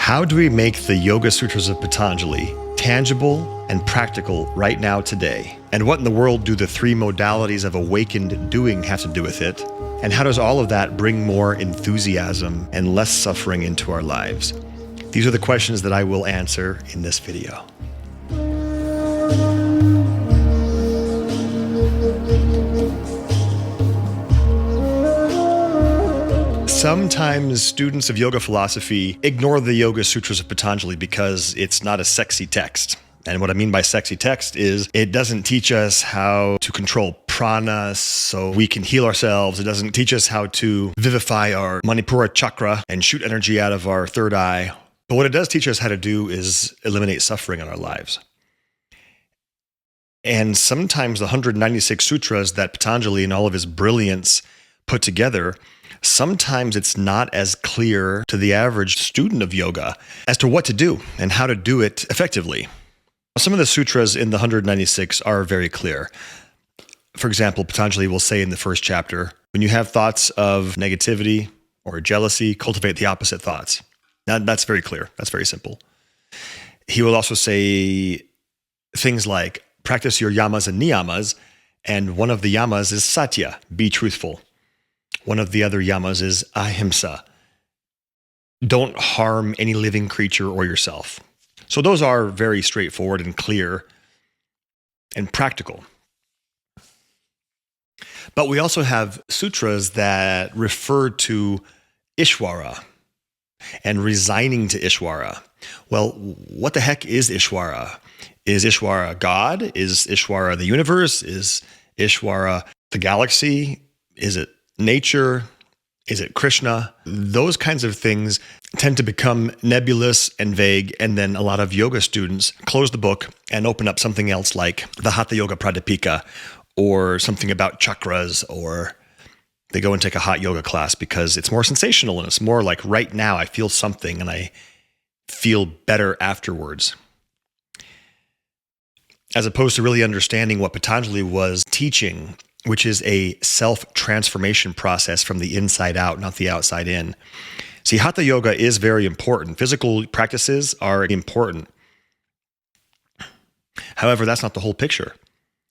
How do we make the Yoga Sutras of Patanjali tangible and practical right now today? And what in the world do the three modalities of awakened doing have to do with it? And how does all of that bring more enthusiasm and less suffering into our lives? These are the questions that I will answer in this video. Sometimes students of yoga philosophy ignore the Yoga Sutras of Patanjali because it's not a sexy text. And what I mean by sexy text is it doesn't teach us how to control prana so we can heal ourselves. It doesn't teach us how to vivify our Manipura chakra and shoot energy out of our third eye. But what it does teach us how to do is eliminate suffering in our lives. And sometimes the 196 sutras that Patanjali in all of his brilliance put together, sometimes it's not as clear to the average student of yoga as to what to do and how to do it effectively. Some of the sutras in the 196 are very clear. For example, Patanjali will say in the first chapter, when you have thoughts of negativity or jealousy, cultivate the opposite thoughts. Now, that's very clear. That's very simple. He will also say things like, practice your yamas and niyamas, and one of the yamas is satya, be truthful. One of the other yamas is ahimsa. Don't harm any living creature or yourself. So those are very straightforward and clear and practical. But we also have sutras that refer to Ishvara and resigning to Ishvara. Well, what the heck is Ishvara? Is Ishvara God? Is Ishvara the universe? Is Ishvara the galaxy? Is it nature? Is it Krishna? Those kinds of things tend to become nebulous and vague, and then a lot of yoga students close the book and open up something else like the Hatha Yoga Pradipika or something about chakras, or they go and take a hot yoga class because it's more sensational and it's more like right now I feel something and I feel better afterwards. As opposed to really understanding what Patanjali was teaching, which is a self-transformation process from the inside out, not the outside in. See, Hatha Yoga is very important. Physical practices are important. However, that's not the whole picture.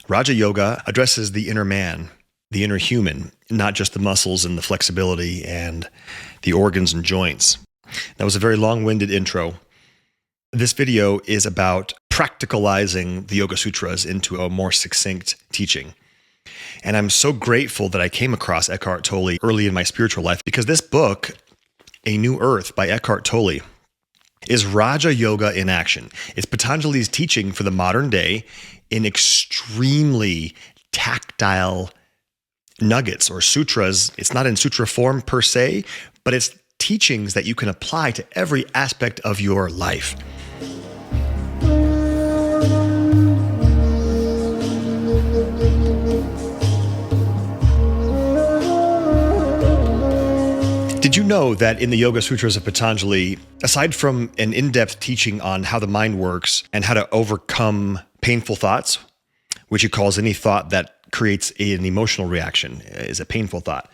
Raja Yoga addresses the inner man, the inner human, not just the muscles and the flexibility and the organs and joints. That was a very long-winded intro. This video is about practicalizing the Yoga Sutras into a more succinct teaching. And I'm so grateful that I came across Eckhart Tolle early in my spiritual life, because this book, A New Earth by Eckhart Tolle, is Raja Yoga in action. It's Patanjali's teaching for the modern day in extremely tactile nuggets or sutras. It's not in sutra form per se, but it's teachings that you can apply to every aspect of your life. Did you know that in the Yoga Sutras of Patanjali, aside from an in-depth teaching on how the mind works and how to overcome painful thoughts, which he calls any thought that creates an emotional reaction is a painful thought,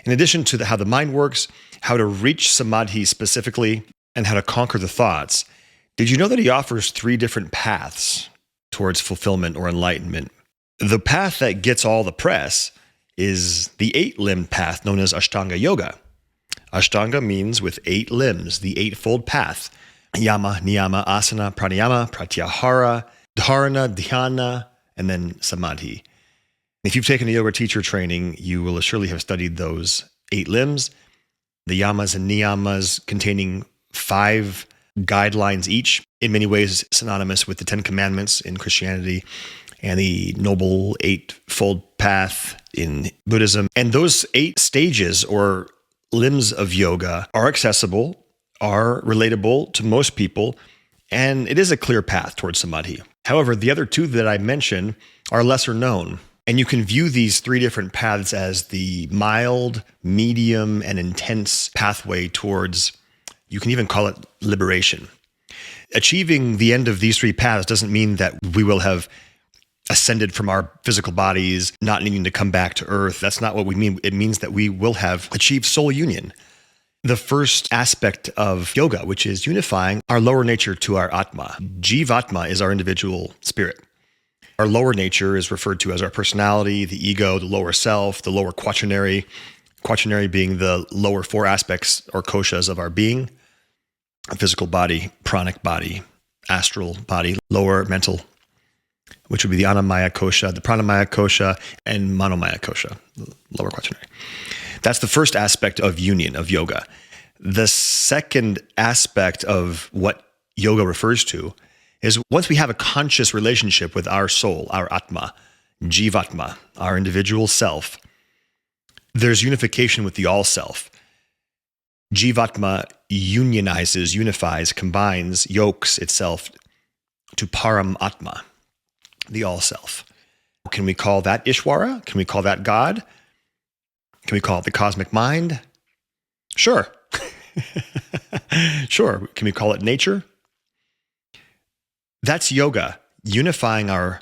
in addition to how the mind works, how to reach samadhi specifically, and how to conquer the thoughts, did you know that he offers 3 different paths towards fulfillment or enlightenment? The path that gets all the press is the 8-limbed path known as Ashtanga Yoga. Ashtanga means with 8 limbs, the eightfold path: yama, niyama, asana, pranayama, pratyahara, dharana, dhyana, and then samadhi. If you've taken a yoga teacher training, you will surely have studied those 8 limbs, the yamas and niyamas containing 5 guidelines each, in many ways synonymous with the 10 Commandments in Christianity and the Noble Eightfold Path in Buddhism. And those 8 stages or limbs of yoga are accessible, are relatable to most people, and it is a clear path towards samadhi. However, the other 2 that I mentioned are lesser known, and you can view these 3 different paths as the mild, medium, and intense pathway towards, you can even call it liberation. Achieving the end of these 3 paths doesn't mean that we will have ascended from our physical bodies, not needing to come back to earth. That's not what we mean. It means that we will have achieved soul union. the first aspect of yoga, which is unifying our lower nature to our Atma. Jivatma is our individual spirit. Our lower nature is referred to as our personality, the ego, the lower self, the lower quaternary. Quaternary being the lower four aspects or koshas of our being: a physical body, pranic body, astral body, lower mental, which would be the Annamaya kosha, the Pranamaya kosha, and Manomaya kosha, lower quaternary. That's the first aspect of union, of yoga. The second aspect of what yoga refers to is once we have a conscious relationship with our soul, our Atma, Jivatma, our individual self, there's unification with the all self. Jivatma unionizes, unifies, combines, yokes itself to Param Atma, the all self. Can we call that Ishwara? Can we call that God? Can we call it the cosmic mind? Sure. Sure. Can we call it nature? That's yoga, unifying our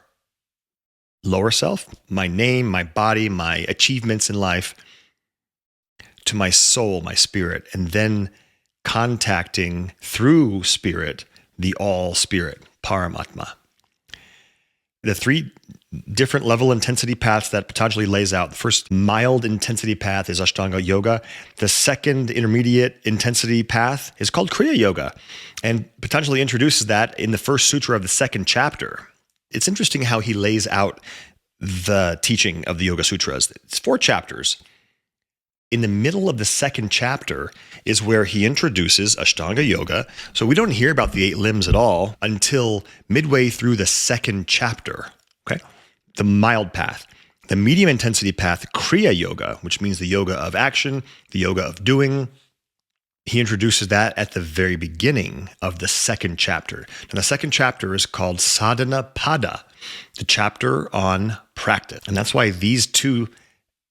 lower self, my name, my body, my achievements in life, to my soul, my spirit, and then contacting through spirit, the all spirit, Paramatma. The three different level intensity paths that Patanjali lays out. The first mild intensity path is Ashtanga Yoga. The second intermediate intensity path is called Kriya Yoga. And Patanjali introduces that in the first sutra of the second chapter. It's interesting how he lays out the teaching of the Yoga Sutras. It's 4 chapters. In the middle of the second chapter is where he introduces Ashtanga Yoga. So we don't hear about the 8 limbs at all until midway through the second chapter. Okay, the mild path. The medium intensity path, Kriya Yoga, which means the yoga of action, the yoga of doing. He introduces that at the very beginning of the second chapter. And the second chapter is called Sadhana Pada, the chapter on practice. And that's why these 2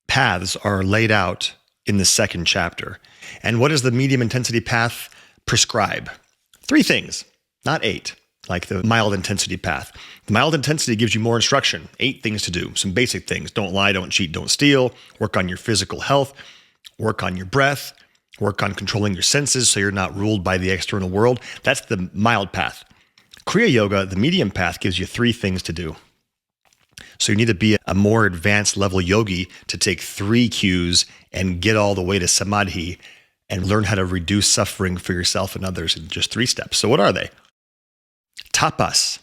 paths are laid out in the second chapter. And what does the medium intensity path prescribe? 3 things, not 8, like the mild intensity path. The mild intensity gives you more instruction, 8 things to do, some basic things. Don't lie, don't cheat, don't steal, work on your physical health, work on your breath, work on controlling your senses so you're not ruled by the external world. That's the mild path. Kriya Yoga, the medium path, gives you 3 things to do. So you need to be a more advanced level yogi to take 3 cues and get all the way to samadhi and learn how to reduce suffering for yourself and others in just 3 steps. So what are they? Tapas,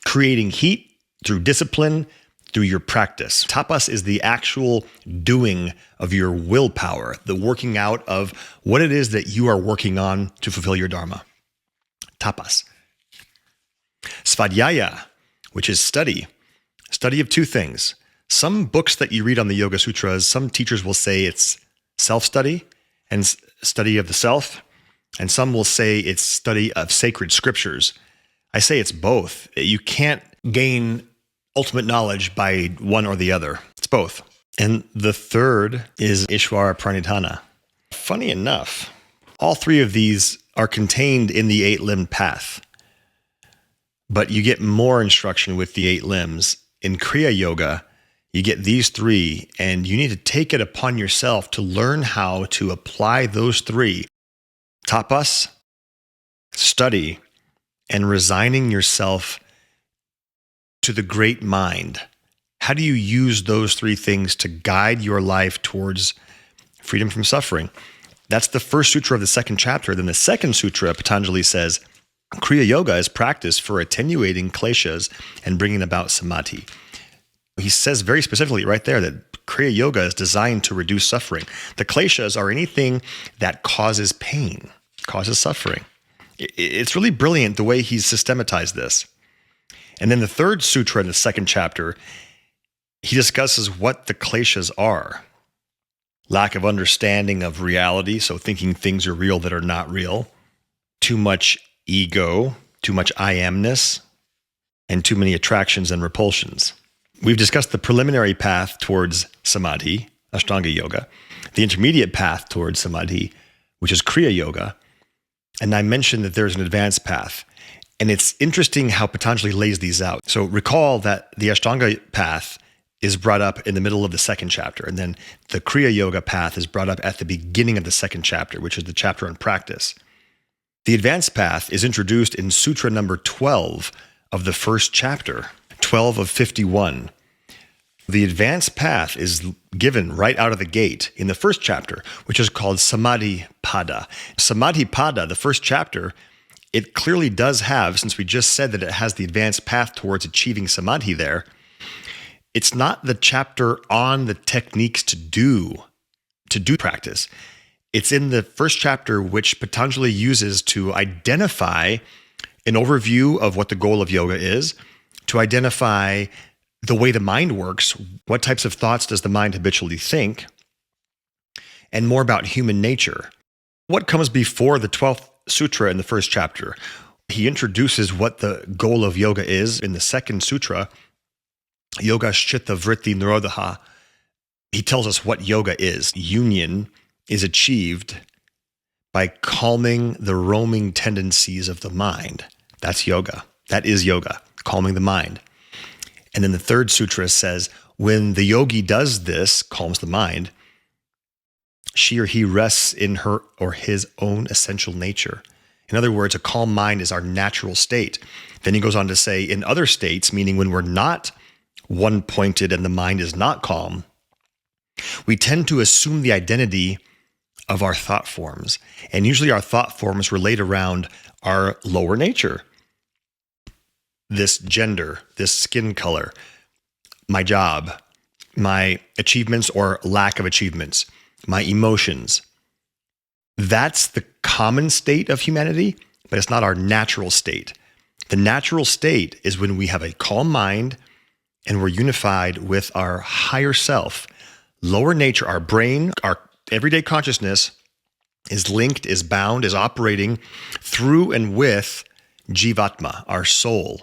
creating heat through discipline, through your practice. Tapas is the actual doing of your willpower, the working out of what it is that you are working on to fulfill your dharma. Tapas. Svadhyaya, which is study of 2 things. Some books that you read on the Yoga Sutras, some teachers will say it's self-study and study of the self, and some will say it's study of sacred scriptures. I say it's both. You can't gain ultimate knowledge by one or the other. It's both. And the third is Ishvara Pranidhana. Funny enough, all 3 of these are contained in the 8-limbed path, but you get more instruction with the 8 limbs. In Kriya Yoga, you get these 3, and you need to take it upon yourself to learn how to apply those 3. Tapas, study, and resigning yourself to the great mind. How do you use those 3 things to guide your life towards freedom from suffering? That's the first sutra of the second chapter. Then the second sutra, Patanjali says, Kriya Yoga is practice for attenuating kleshas and bringing about samadhi. He says very specifically right there that Kriya Yoga is designed to reduce suffering. The kleshas are anything that causes pain, causes suffering. It's really brilliant the way he's systematized this. And then the third sutra in the second chapter, he discusses what the kleshas are. Lack of understanding of reality, so thinking things are real that are not real. Too much ego, too much I amness, and too many attractions and repulsions. We've discussed the preliminary path towards samadhi, Ashtanga Yoga, the intermediate path towards samadhi, which is Kriya Yoga, and I mentioned that there's an advanced path. And it's interesting how Patanjali lays these out. So recall that the Ashtanga path is brought up in the middle of the second chapter. And then the Kriya Yoga path is brought up at the beginning of the second chapter, which is the chapter on practice. The advanced path is introduced in Sutra number 12 of the first chapter, 12 of 51. The advanced path is given right out of the gate in the first chapter, which is called Samadhi Pada. Samadhi Pada, the first chapter, it clearly does have, since we just said that it has the advanced path towards achieving Samadhi there, it's not the chapter on the techniques to do practice. It's in the first chapter, which Patanjali uses to identify an overview of what the goal of yoga is, to identify the way the mind works, what types of thoughts does the mind habitually think, and more about human nature. What comes before the 12th sutra in the first chapter? He introduces what the goal of yoga is in the second sutra, Yoga Chitta Vritti Nirodha. He tells us what yoga is. Union is achieved by calming the roaming tendencies of the mind. That's yoga. That is yoga, calming the mind. And then the third sutra says, when the yogi does this, calms the mind, she or he rests in her or his own essential nature. In other words, a calm mind is our natural state. Then he goes on to say, in other states, meaning when we're not one-pointed and the mind is not calm, we tend to assume the identity of our thought forms. And usually our thought forms relate around our lower nature. This gender, this skin color, my job, my achievements or lack of achievements, my emotions. That's the common state of humanity, but it's not our natural state. The natural state is when we have a calm mind and we're unified with our higher self. Lower nature, our brain, our everyday consciousness is linked, is bound, is operating through and with Jivatma, our soul.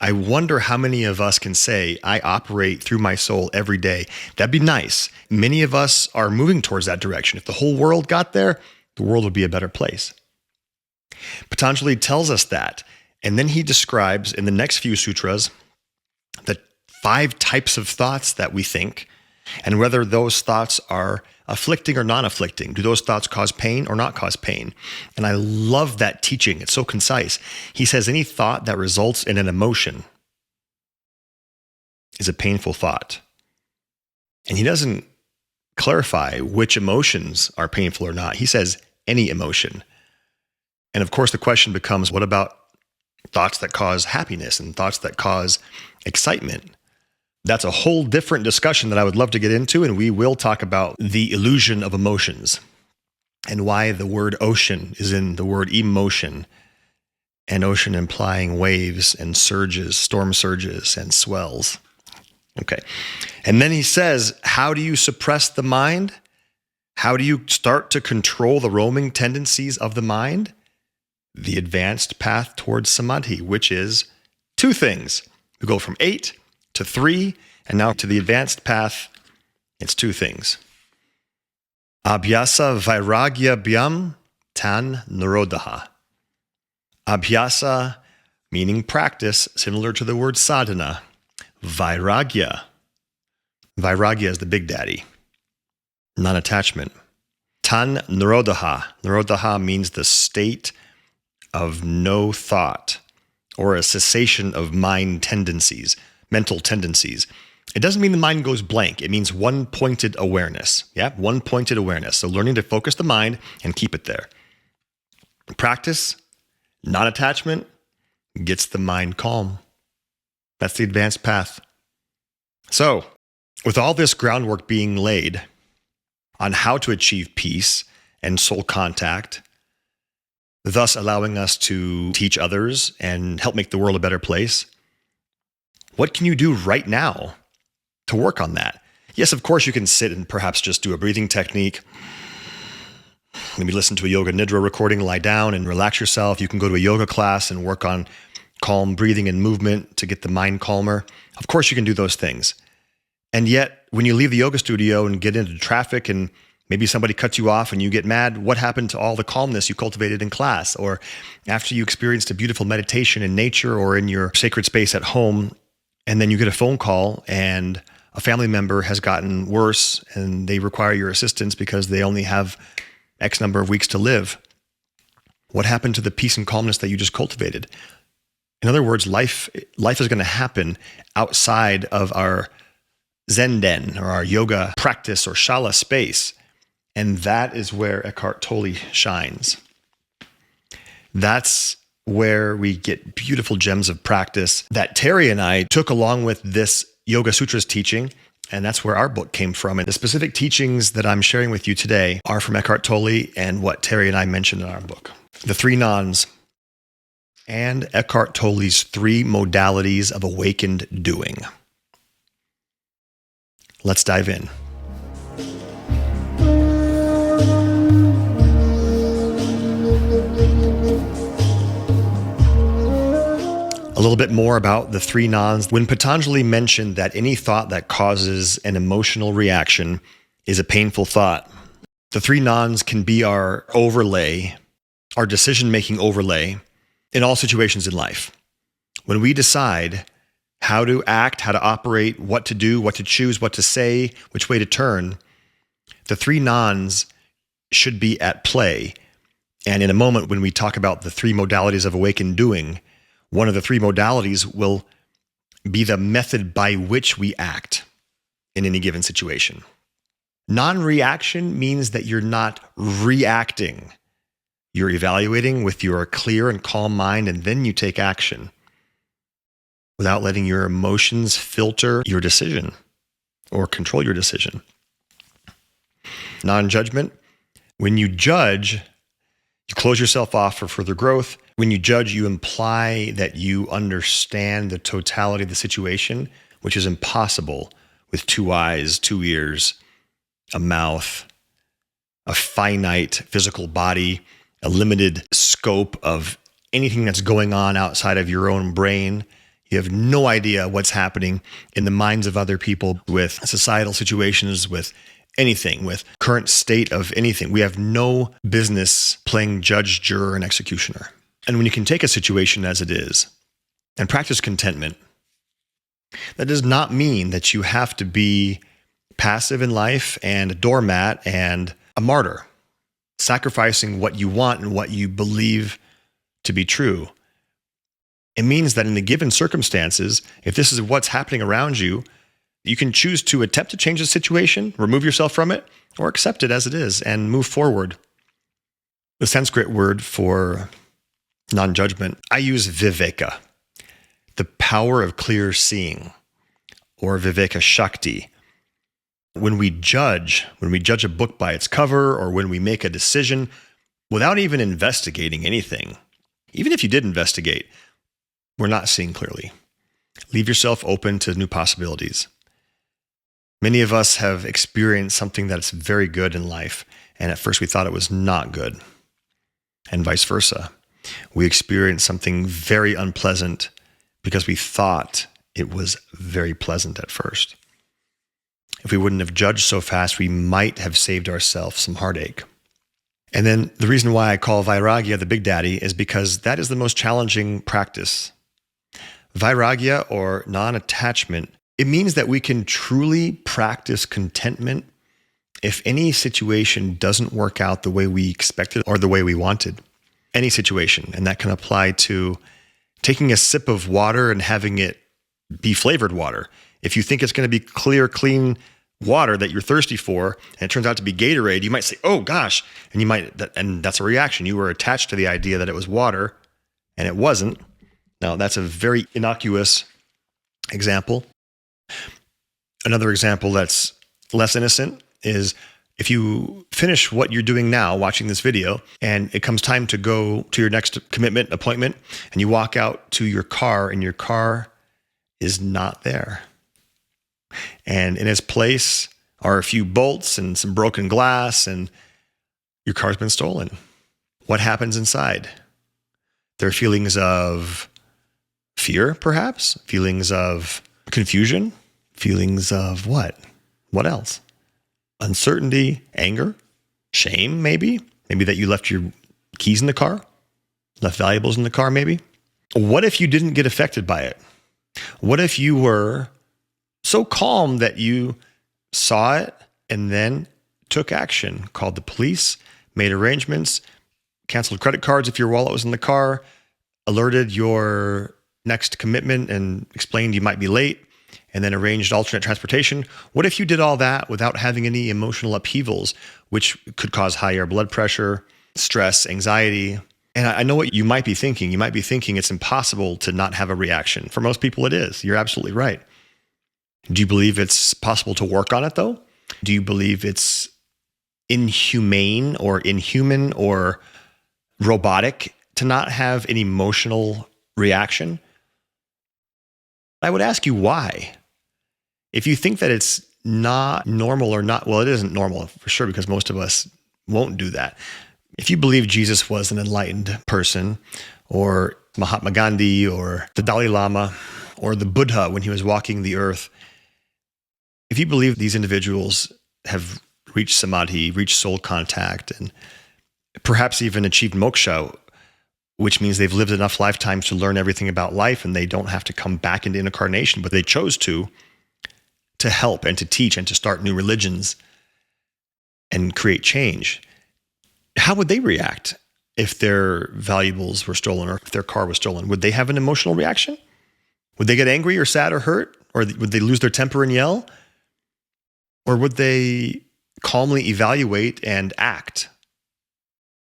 I wonder how many of us can say, I operate through my soul every day. That'd be nice. Many of us are moving towards that direction. If the whole world got there, the world would be a better place. Patanjali tells us that. And then he describes in the next few sutras the 5 types of thoughts that we think and whether those thoughts are afflicting or non-afflicting. Do those thoughts cause pain or not cause pain? And I love that teaching. It's so concise. He says any thought that results in an emotion is a painful thought. And he doesn't clarify which emotions are painful or not. He says any emotion. And of course, the question becomes, what about thoughts that cause happiness and thoughts that cause excitement? That's a whole different discussion that I would love to get into, and we will talk about the illusion of emotions and why the word ocean is in the word emotion, and ocean implying waves and surges, storm surges and swells. Okay. And then he says, how do you suppress the mind? How do you start to control the roaming tendencies of the mind? The advanced path towards samadhi, which is 2 things. We go from 8 to 3, and now to the advanced path, it's 2 things. Abhyasa vairagya bhyam tan nirodha. Abhyasa, meaning practice, similar to the word sadhana. Vairagya. Vairagya is the big daddy. Non-attachment. Tan nirodha. Nirodha means the state of no thought or a cessation of mind tendencies, mental tendencies. It doesn't mean the mind goes blank. It means one-pointed awareness. Yeah, one-pointed awareness. So learning to focus the mind and keep it there. Practice, non-attachment, gets the mind calm. That's the advanced path. So, with all this groundwork being laid on how to achieve peace and soul contact, thus allowing us to teach others and help make the world a better place, what can you do right now to work on that? Yes, of course, you can sit and perhaps just do a breathing technique. Maybe listen to a Yoga Nidra recording, lie down and relax yourself. You can go to a yoga class and work on calm breathing and movement to get the mind calmer. Of course, you can do those things. And yet, when you leave the yoga studio and get into traffic and maybe somebody cuts you off and you get mad, what happened to all the calmness you cultivated in class? Or after you experienced a beautiful meditation in nature or in your sacred space at home, and then you get a phone call and a family member has gotten worse and they require your assistance because they only have X number of weeks to live. What happened to the peace and calmness that you just cultivated? In other words, life is going to happen outside of our Zen den or our yoga practice or shala space. And that is where Eckhart Tolle shines. That's where we get beautiful gems of practice that Terry and I took along with this Yoga Sutras teaching. And that's where our book came from. And the specific teachings that I'm sharing with you today are from Eckhart Tolle and what Terry and I mentioned in our book. The three nons and Eckhart Tolle's three modalities of awakened doing. Let's dive in. A little bit more about the three nons. When Patanjali mentioned that any thought that causes an emotional reaction is a painful thought, the three nons can be our overlay, our decision-making overlay in all situations in life. When we decide how to act, how to operate, what to do, what to choose, what to say, which way to turn, the three nons should be at play. And in a moment, when we talk about the three modalities of awakened doing, one of the three modalities will be the method by which we act in any given situation. Non-reaction means that you're not reacting. You're evaluating with your clear and calm mind, and then you take action without letting your emotions filter your decision or control your decision. Non-judgment, when you judge, you close yourself off for further growth. When you judge, you imply that you understand the totality of the situation, which is impossible with two eyes, two ears, a mouth, a finite physical body, a limited scope of anything that's going on outside of your own brain. You have no idea what's happening in the minds of other people with societal situations, with anything, with current state of anything. We have no business playing judge, juror, and executioner. And when you can take a situation as it is and practice contentment, that does not mean that you have to be passive in life and a doormat and a martyr, sacrificing what you want and what you believe to be true. It means that in the given circumstances, if this is what's happening around you, you can choose to attempt to change the situation, remove yourself from it, or accept it as it is and move forward. The Sanskrit word for non-judgment, I use viveka, the power of clear seeing, or viveka shakti. When we judge a book by its cover, or when we make a decision without even investigating anything, even if you did investigate, we're not seeing clearly. Leave yourself open to new possibilities. Many of us have experienced something that's very good in life, and at first we thought it was not good, and vice versa. We experienced something very unpleasant because we thought it was very pleasant at first. If we wouldn't have judged so fast, we might have saved ourselves some heartache. And then the reason why I call Vairagya the Big Daddy is because that is the most challenging practice. Vairagya, or non-attachment, it means that we can truly practice contentment if any situation doesn't work out the way we expected or the way we wanted. Any situation. And that can apply to taking a sip of water and having it be flavored water. If you think it's going to be clear, clean water that you're thirsty for, and it turns out to be Gatorade, you might say, oh gosh, and that's a reaction. You were attached to the idea that it was water, and it wasn't. Now, that's a very innocuous example. Another example that's less innocent is if you finish what you're doing now, watching this video, and it comes time to go to your next commitment, appointment, and you walk out to your car and your car is not there. And in its place are a few bolts and some broken glass, and your car's been stolen. What happens inside? There are feelings of fear, perhaps, feelings of confusion, feelings of what? What else? Uncertainty, anger, shame, maybe that you left your keys in the car, left valuables in the car, maybe. What if you didn't get affected by it? What if you were so calm that you saw it and then took action, called the police, made arrangements, canceled credit cards if your wallet was in the car, alerted your next commitment and explained you might be late, and then arranged alternate transportation? What if you did all that without having any emotional upheavals, which could cause higher blood pressure, stress, anxiety? And I know what you might be thinking. You might be thinking it's impossible to not have a reaction. For most people, it is. You're absolutely right. Do you believe it's possible to work on it, though? Do you believe it's inhumane or inhuman or robotic to not have an emotional reaction? I would ask you why. If you think that it's not normal or not, well, it isn't normal for sure, because most of us won't do that. If you believe Jesus was an enlightened person, or Mahatma Gandhi, or the Dalai Lama, or the Buddha when he was walking the earth, if you believe these individuals have reached samadhi, reached soul contact, and perhaps even achieved moksha, which means they've lived enough lifetimes to learn everything about life and they don't have to come back into incarnation, but they chose to help and to teach and to start new religions and create change, how would they react if their valuables were stolen or if their car was stolen? Would they have an emotional reaction? Would they get angry or sad or hurt? Or would they lose their temper and yell? Or would they calmly evaluate and act?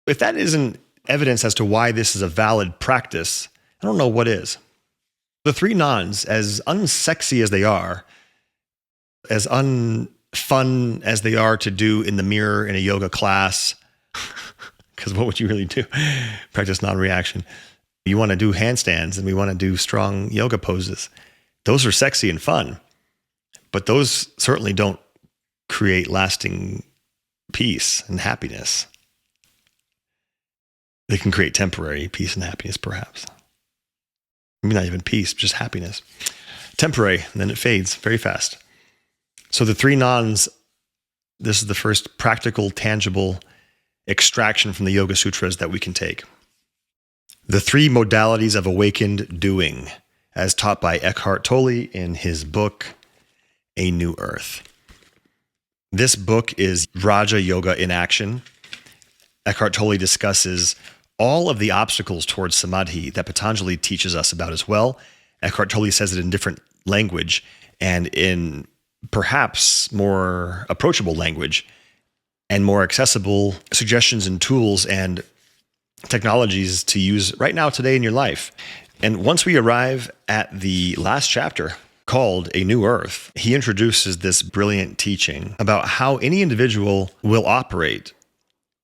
If that isn't evidence as to why this is a valid practice, I don't know what is. The three nans, as unsexy as they are, as unfun as they are to do in the mirror in a yoga class, because what would you really do? Practice non-reaction. You want to do handstands and we want to do strong yoga poses. Those are sexy and fun, but those certainly don't create lasting peace and happiness. They can create temporary peace and happiness, perhaps. Maybe not even peace, just happiness. Temporary, and then it fades very fast. So the three nans, this is the first practical, tangible extraction from the Yoga Sutras that we can take. The three modalities of awakened doing, as taught by Eckhart Tolle in his book, A New Earth. This book is Raja Yoga in action. Eckhart Tolle discusses all of the obstacles towards samadhi that Patanjali teaches us about as well. Eckhart Tolle says it in different language and in perhaps more approachable language and more accessible suggestions and tools and technologies to use right now, today in your life. And once we arrive at the last chapter called A New Earth, he introduces this brilliant teaching about how any individual will operate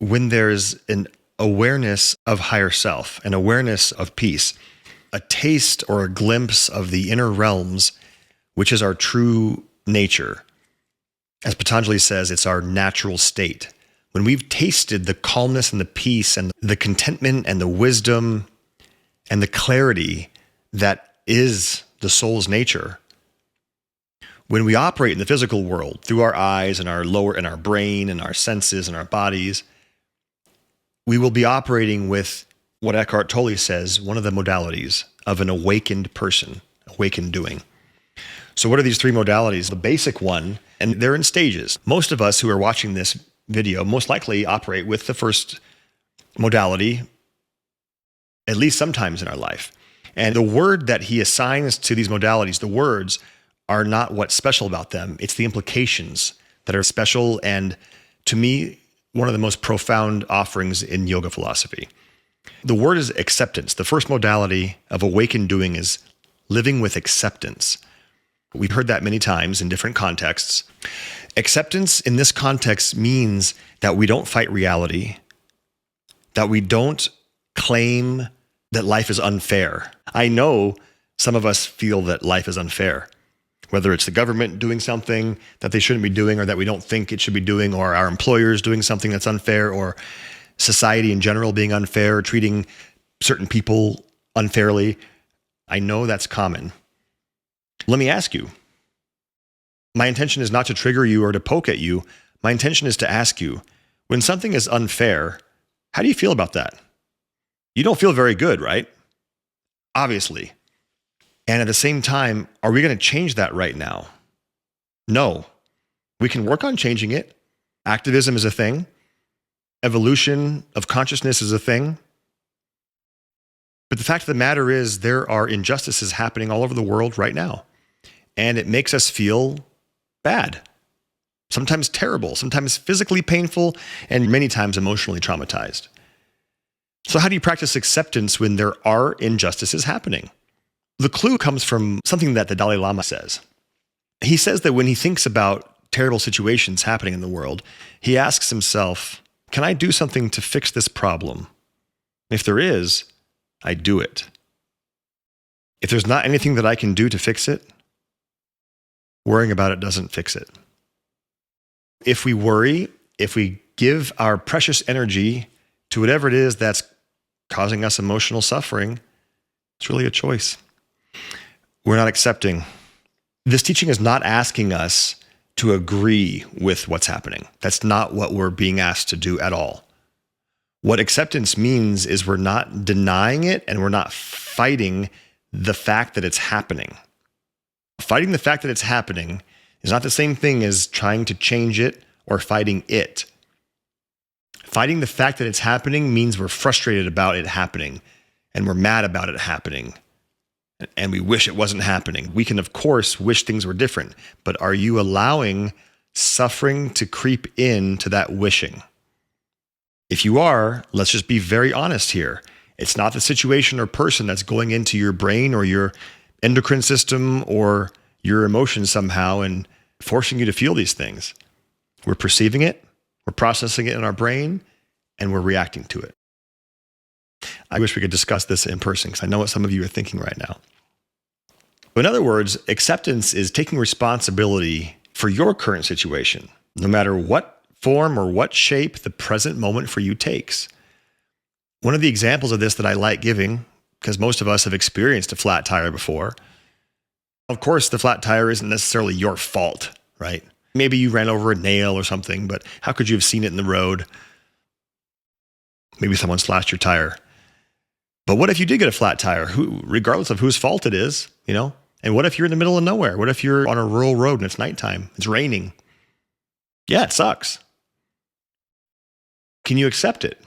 when there's an awareness of higher self, an awareness of peace, a taste or a glimpse of the inner realms, which is our true nature. As Patanjali says, it's our natural state. When we've tasted the calmness and the peace and the contentment and the wisdom and the clarity that is the soul's nature, when we operate in the physical world through our eyes and our brain and our senses and our bodies, we will be operating with what Eckhart Tolle says, one of the modalities of an awakened person, awakened doing. So what are these three modalities? The basic one, and they're in stages. Most of us who are watching this video most likely operate with the first modality, at least sometimes in our life. And the word that he assigns to these modalities, the words, are not what's special about them. It's the implications that are special, and to me, one of the most profound offerings in yoga philosophy. The word is acceptance. The first modality of awakened doing is living with acceptance. We've heard that many times in different contexts. Acceptance in this context means that we don't fight reality, that we don't claim that life is unfair. I know some of us feel that life is unfair, whether it's the government doing something that they shouldn't be doing or that we don't think it should be doing, or our employers doing something that's unfair, or society in general being unfair, or treating certain people unfairly. I know that's common. Let me ask you. My intention is not to trigger you or to poke at you. My intention is to ask you, when something is unfair, how do you feel about that? You don't feel very good, right? Obviously. And at the same time, are we going to change that right now? No. We can work on changing it. Activism is a thing. Evolution of consciousness is a thing. But the fact of the matter is, there are injustices happening all over the world right now. And it makes us feel bad, sometimes terrible, sometimes physically painful, and many times emotionally traumatized. So how do you practice acceptance when there are injustices happening? The clue comes from something that the Dalai Lama says. He says that when he thinks about terrible situations happening in the world, he asks himself, can I do something to fix this problem? If there is, I do it. If there's not anything that I can do to fix it, worrying about it doesn't fix it. If we worry, if we give our precious energy to whatever it is that's causing us emotional suffering, it's really a choice. We're not accepting. This teaching is not asking us to agree with what's happening. That's not what we're being asked to do at all. What acceptance means is we're not denying it and we're not fighting the fact that it's happening. Fighting the fact that it's happening is not the same thing as trying to change it or fighting it. Fighting the fact that it's happening means we're frustrated about it happening and we're mad about it happening and we wish it wasn't happening. We can, of course, wish things were different, but are you allowing suffering to creep into that wishing? If you are, let's just be very honest here. It's not the situation or person that's going into your brain or your endocrine system or your emotions somehow and forcing you to feel these things. We're perceiving it, we're processing it in our brain, and we're reacting to it. I wish we could discuss this in person because I know what some of you are thinking right now. In other words, acceptance is taking responsibility for your current situation, no matter what form or what shape the present moment for you takes. One of the examples of this that I like giving, because most of us have experienced a flat tire before. Of course, the flat tire isn't necessarily your fault, right? Maybe you ran over a nail or something, but how could you have seen it in the road? Maybe someone slashed your tire. But what if you did get a flat tire, regardless of whose fault it is, And what if you're in the middle of nowhere? What if you're on a rural road and it's nighttime? It's raining. Yeah, it sucks. Can you accept it?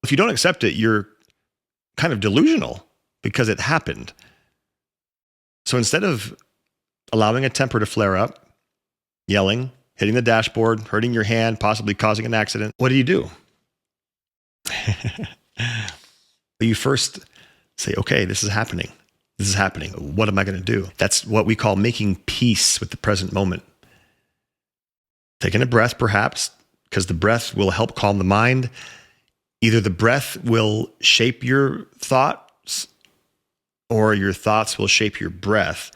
If you don't accept it, you're kind of delusional because it happened. So instead of allowing a temper to flare up, yelling, hitting the dashboard, hurting your hand, possibly causing an accident, what do? You first say, okay, this is happening. This is happening. What am I going to do? That's what we call making peace with the present moment. Taking a breath, perhaps, because the breath will help calm the mind. Either the breath will shape your thoughts or your thoughts will shape your breath.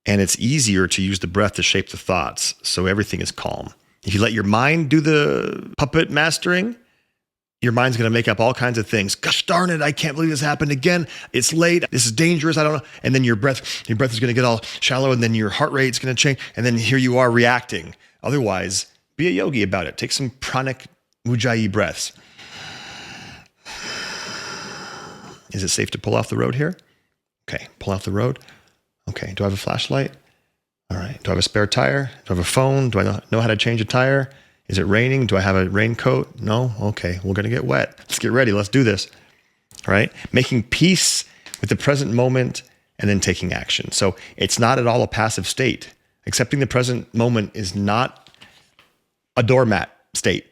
And it's easier to use the breath to shape the thoughts, so everything is calm. If you let your mind do the puppet mastering, your mind's going to make up all kinds of things. Gosh darn it, I can't believe this happened again. It's late. This is dangerous. I don't know. And then your breath is going to get all shallow, and then your heart rate's going to change. And then here you are reacting. Otherwise, be a yogi about it. Take some pranic ujjayi breaths. Is it safe to pull off the road here? Okay, pull off the road. Okay, do I have a flashlight? All right, do I have a spare tire? Do I have a phone? Do I know how to change a tire? Is it raining? Do I have a raincoat? No? Okay, we're going to get wet. Let's get ready. Let's do this. All right? Making peace with the present moment and then taking action. So it's not at all a passive state. Accepting the present moment is not a doormat state.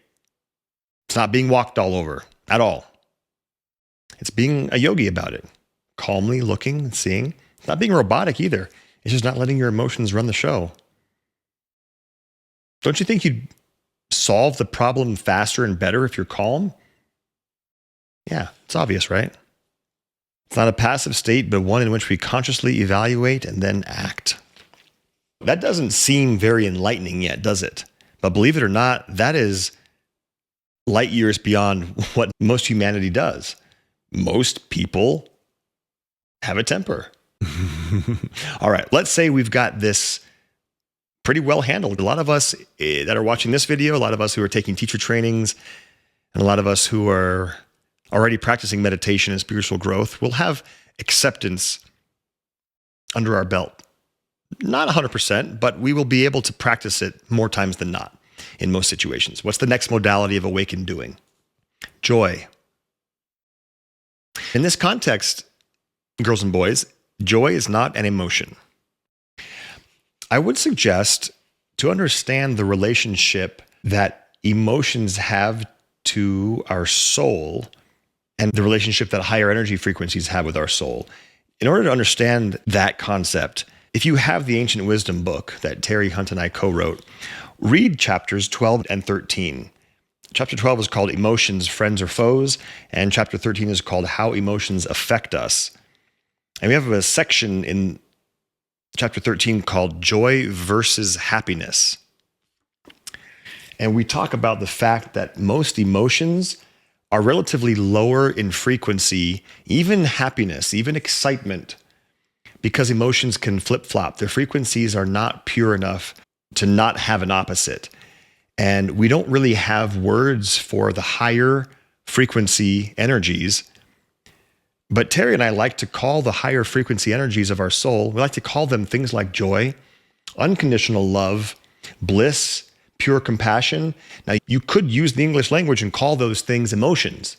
It's not being walked all over at all. It's being a yogi about it. Calmly looking and seeing. It's not being robotic either. It's just not letting your emotions run the show. Don't you think you'd solve the problem faster and better if you're calm? Yeah, it's obvious, right? It's not a passive state, but one in which we consciously evaluate and then act. That doesn't seem very enlightening yet, does it? But believe it or not, that is light years beyond what most humanity does. Most people have a temper. All right, let's say we've got this pretty well handled. A lot of us that are watching this video, a lot of us who are taking teacher trainings, and a lot of us who are already practicing meditation and spiritual growth will have acceptance under our belt. Not 100%, but we will be able to practice it more times than not in most situations. What's the next modality of awakened doing? Joy. In this context, girls and boys, joy is not an emotion. I would suggest to understand the relationship that emotions have to our soul and the relationship that higher energy frequencies have with our soul. In order to understand that concept, if you have the Ancient Wisdom book that Terry Hunt and I co-wrote, read chapters 12 and 13. Chapter 12 is called Emotions, Friends or Foes, and chapter 13 is called How Emotions Affect Us. And we have a section in chapter 13 called Joy versus Happiness. And we talk about the fact that most emotions are relatively lower in frequency, even happiness, even excitement, because emotions can flip-flop. Their frequencies are not pure enough to not have an opposite. And we don't really have words for the higher frequency energies. But Terry and I like to call the higher frequency energies of our soul, we like to call them things like joy, unconditional love, bliss, pure compassion. Now, you could use the English language and call those things emotions,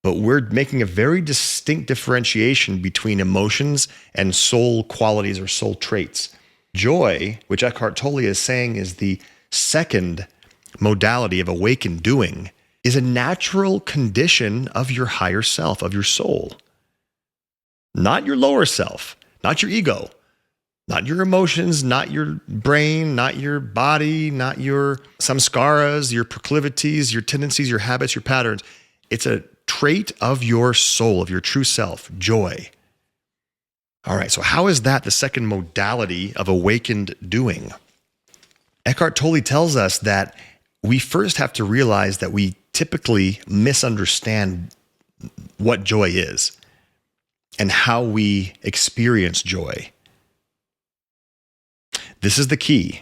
but we're making a very distinct differentiation between emotions and soul qualities or soul traits. Joy, which Eckhart Tolle is saying is the second modality of awakened doing, is a natural condition of your higher self, of your soul. Not your lower self, not your ego, not your emotions, not your brain, not your body, not your samskaras, your proclivities, your tendencies, your habits, your patterns. It's a trait of your soul, of your true self, joy. All right, so how is that the second modality of awakened doing? Eckhart Tolle tells us that we first have to realize that we typically misunderstand what joy is and how we experience joy. This is the key.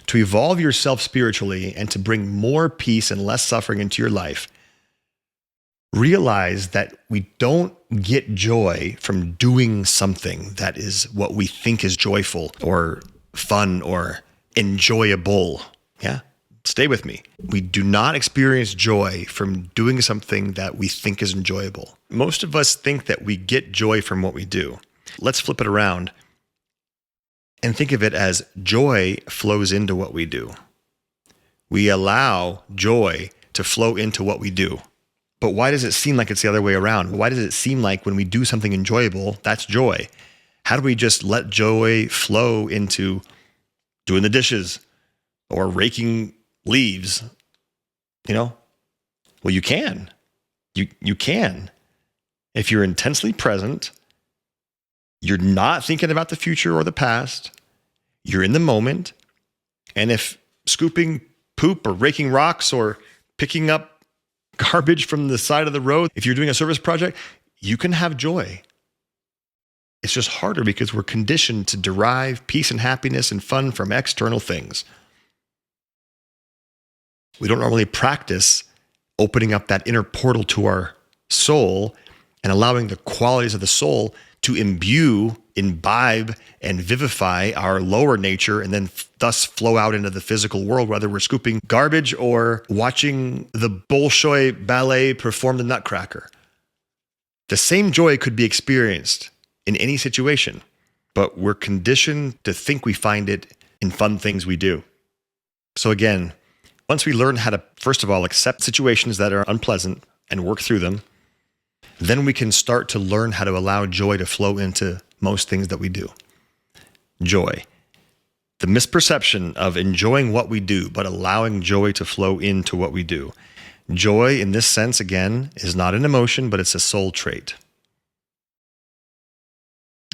To evolve yourself spiritually and to bring more peace and less suffering into your life, realize that we don't get joy from doing something that is what we think is joyful or fun or enjoyable. Yeah, stay with me. We do not experience joy from doing something that we think is enjoyable. Most of us think that we get joy from what we do. Let's flip it around and think of it as joy flows into what we do. We allow joy to flow into what we do. But why does it seem like it's the other way around? Why does it seem like when we do something enjoyable, that's joy? How do we just let joy flow into doing the dishes or raking leaves? Well, you can. You can. If you're intensely present, you're not thinking about the future or the past, you're in the moment, and if scooping poop or raking rocks or picking up garbage from the side of the road, if you're doing a service project, you can have joy. It's just harder because we're conditioned to derive peace and happiness and fun from external things. We don't normally practice opening up that inner portal to our soul and allowing the qualities of the soul to imbue, imbibe, and vivify our lower nature and then thus flow out into the physical world, whether we're scooping garbage or watching the Bolshoi Ballet perform the Nutcracker. The same joy could be experienced in any situation, but we're conditioned to think we find it in fun things we do. So again, once we learn how to, first of all, accept situations that are unpleasant and work through them, then we can start to learn how to allow joy to flow into most things that we do. Joy. The misperception of enjoying what we do, but allowing joy to flow into what we do. Joy, in this sense, again, is not an emotion, but it's a soul trait.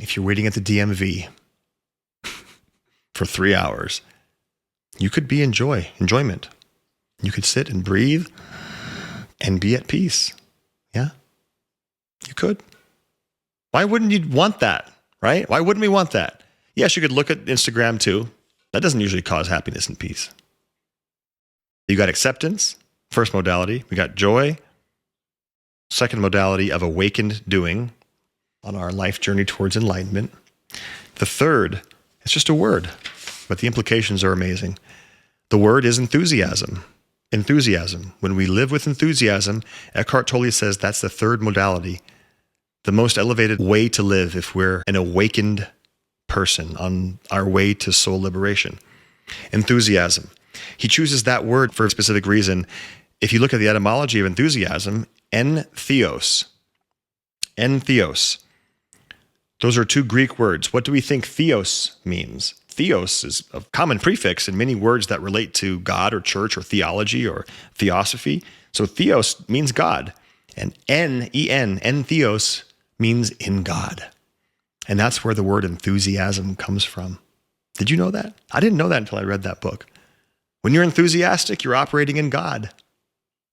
If you're waiting at the DMV for 3 hours, you could be enjoyment. You could sit and breathe and be at peace. Yeah, you could. Why wouldn't you want that, right? Why wouldn't we want that? Yes, you could look at Instagram too. That doesn't usually cause happiness and peace. You got acceptance, first modality. We got joy, second modality of awakened doing on our life journey towards enlightenment. The third, it's just a word, but the implications are amazing. The word is enthusiasm. Enthusiasm. When we live with enthusiasm, Eckhart Tolle says that's the third modality, the most elevated way to live if we're an awakened person on our way to soul liberation. Enthusiasm. He chooses that word for a specific reason. If you look at the etymology of enthusiasm, entheos. Entheos. Those are two Greek words. What do we think theos means? Theos is a common prefix in many words that relate to God or church or theology or theosophy. So theos means God. And entheos, means in God. And that's where the word enthusiasm comes from. Did you know that? I didn't know that until I read that book. When you're enthusiastic, you're operating in God.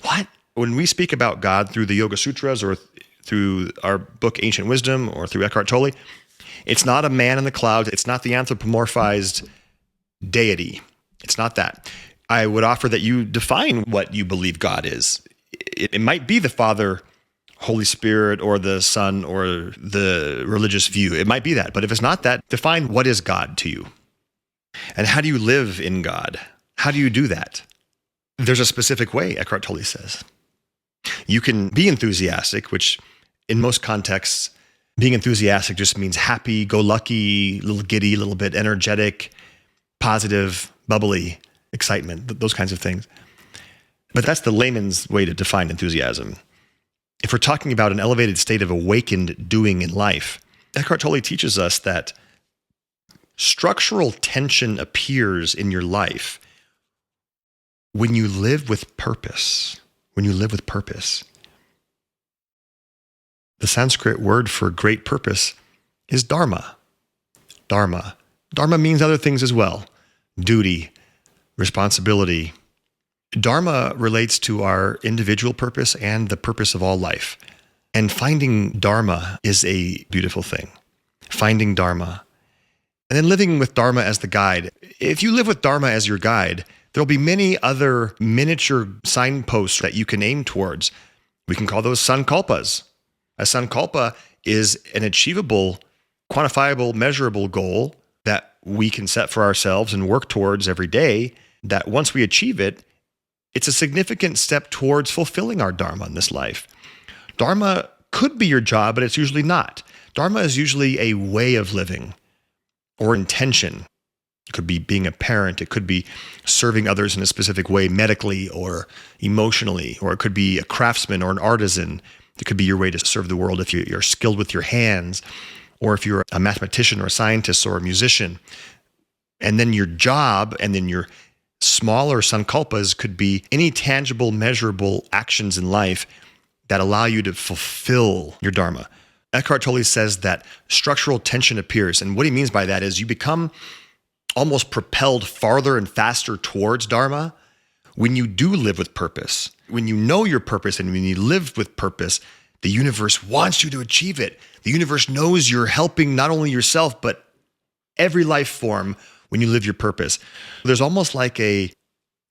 What? When we speak about God through the Yoga Sutras or through our book Ancient Wisdom or through Eckhart Tolle, it's not a man in the clouds. It's not the anthropomorphized deity. It's not that. I would offer that you define what you believe God is. It might be the Father, Holy Spirit, or the Son, or the religious view. It might be that. But if it's not that, define what is God to you. And how do you live in God? How do you do that? There's a specific way, Eckhart Tolle says. You can be enthusiastic, which in most contexts, being enthusiastic just means happy, go lucky, a little giddy, a little bit energetic, positive, bubbly, excitement, those kinds of things. But that's the layman's way to define enthusiasm. If we're talking about an elevated state of awakened doing in life, Eckhart Tolle teaches us that structural tension appears in your life when you live with purpose. When you live with purpose. The Sanskrit word for great purpose is dharma. Dharma. Dharma means other things as well. Duty, responsibility. Dharma relates to our individual purpose and the purpose of all life. And finding dharma is a beautiful thing. Finding dharma. And then living with dharma as the guide. If you live with dharma as your guide, there'll be many other miniature signposts that you can aim towards. We can call those sankalpas. A sankalpa is an achievable, quantifiable, measurable goal that we can set for ourselves and work towards every day, that once we achieve it, it's a significant step towards fulfilling our dharma in this life. Dharma could be your job, but it's usually not. Dharma is usually a way of living or intention. It could be being a parent. It could be serving others in a specific way, medically or emotionally, or it could be a craftsman or an artisan. It could be your way to serve the world if you're skilled with your hands, or if you're a mathematician or a scientist or a musician. And then your job and then your smaller sankalpas could be any tangible, measurable actions in life that allow you to fulfill your dharma. Eckhart Tolle says that structural tension appears. And what he means by that is you become almost propelled farther and faster towards dharma when you do live with purpose. When you know your purpose and when you live with purpose, the universe wants you to achieve it. The universe knows you're helping not only yourself, but every life form when you live your purpose. There's almost like a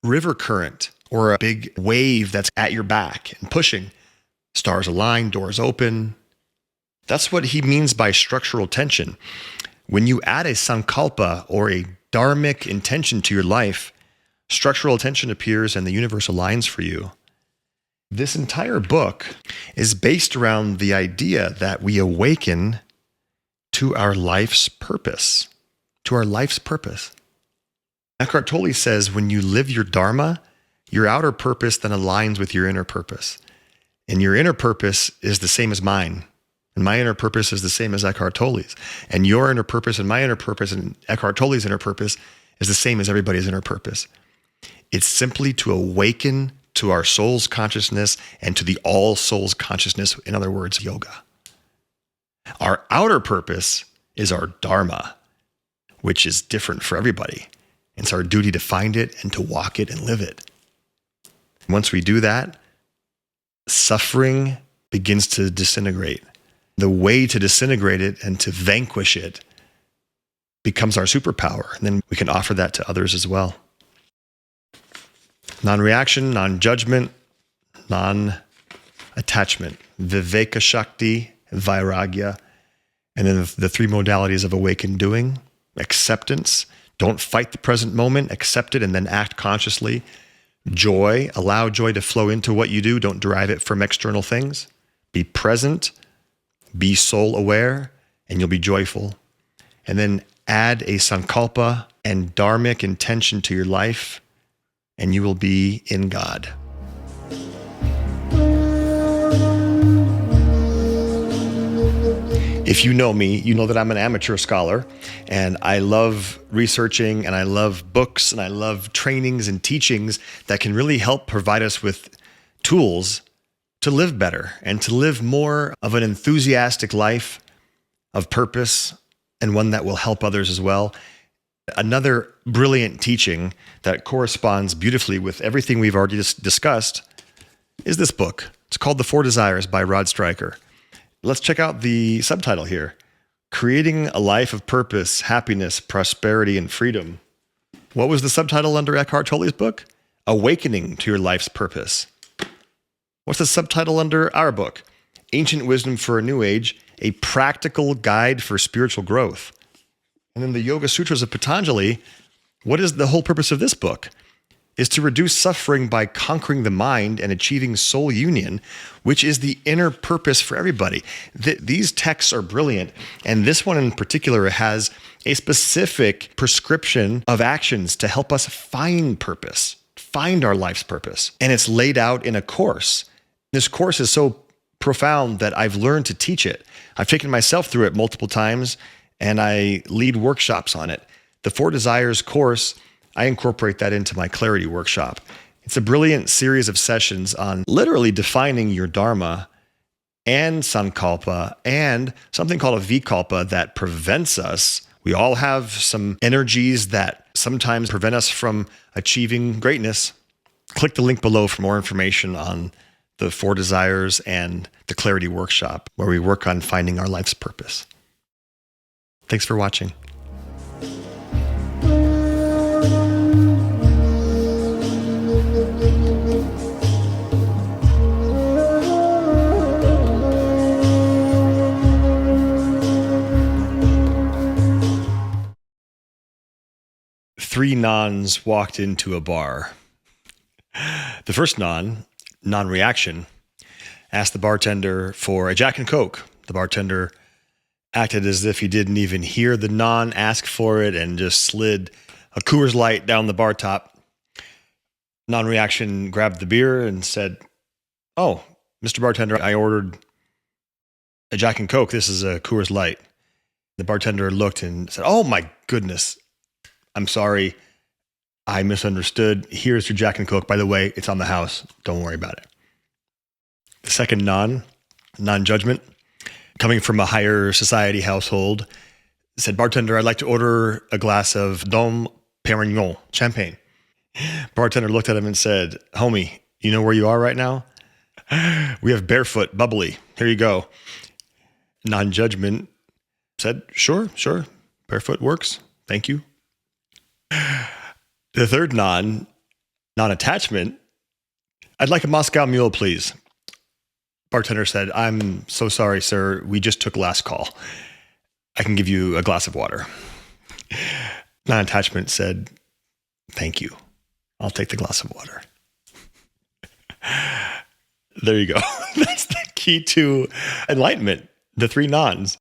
river current or a big wave that's at your back and pushing. Stars align, doors open. That's what he means by structural tension. When you add a sankalpa or a dharmic intention to your life, structural tension appears and the universe aligns for you. This entire book is based around the idea that we awaken to our life's purpose. To our life's purpose. Eckhart Tolle says when you live your dharma, your outer purpose then aligns with your inner purpose. And your inner purpose is the same as mine. And my inner purpose is the same as Eckhart Tolle's. And your inner purpose and my inner purpose and Eckhart Tolle's inner purpose is the same as everybody's inner purpose. It's simply to awaken to our soul's consciousness and to the all soul's consciousness, in other words, yoga. Our outer purpose is our dharma, which is different for everybody. It's our duty to find it and to walk it and live it. Once we do that, suffering begins to disintegrate. The way to disintegrate it and to vanquish it becomes our superpower. And then we can offer that to others as well. Non-reaction, non-judgment, non-attachment, viveka shakti, vairagya. And then the three modalities of awakened doing: acceptance, don't fight the present moment, accept it and then act consciously. Joy, allow joy to flow into what you do, don't derive it from external things. Be present, be soul aware, and you'll be joyful. And then add a sankalpa and dharmic intention to your life, and you will be in God. If you know me, you know that I'm an amateur scholar, and I love researching, and I love books, and I love trainings and teachings that can really help provide us with tools to live better and to live more of an enthusiastic life of purpose, and one that will help others as well. Another brilliant teaching that corresponds beautifully with everything we've already discussed is this book. It's called The Four Desires by Rod Stryker. Let's check out the subtitle here: Creating a Life of Purpose, Happiness, Prosperity, and Freedom. What was the subtitle under Eckhart Tolle's book? Awakening to Your Life's Purpose. What's the subtitle under our book? Ancient Wisdom for a New Age, a Practical Guide for Spiritual Growth. And then the Yoga Sutras of Patanjali, what is the whole purpose of this book? Is to reduce suffering by conquering the mind and achieving soul union, which is the inner purpose for everybody. These texts are brilliant, and this one in particular has a specific prescription of actions to help us find purpose, find our life's purpose. And it's laid out in a course. This course is so profound that I've learned to teach it. I've taken myself through it multiple times, and I lead workshops on it. The Four Desires course, I incorporate that into my Clarity workshop. It's a brilliant series of sessions on literally defining your dharma and sankalpa and something called a vikalpa that prevents us. We all have some energies that sometimes prevent us from achieving greatness. Click the link below for more information on the Four Desires and the Clarity workshop, where we work on finding our life's purpose. Thanks for watching. Three nuns walked into a bar. The first nun, non-reaction, asked the bartender for a Jack and Coke. The bartender acted as if he didn't even hear the nun ask for it and just slid a Coors Light down the bar top. Non-reaction grabbed the beer and said, "Oh, Mr. Bartender, I ordered a Jack and Coke. This is a Coors Light." The bartender looked and said, "Oh my goodness. I'm sorry. I misunderstood. Here's your Jack and Coke. By the way, it's on the house. Don't worry about it." The second non-judgment, coming from a higher society household, said, "Bartender, I'd like to order a glass of Dom Perignon champagne." Bartender looked at him and said, "Homie, you know where you are right now? We have Barefoot Bubbly. Here you go." Non-judgment said, Sure. Barefoot works. Thank you." The third non-attachment, "I'd like a Moscow Mule, please." Bartender said, "I'm so sorry, sir. We just took last call. I can give you a glass of water." Non-attachment said, "Thank you. I'll take the glass of water." There you go. That's the key to enlightenment. The three nons.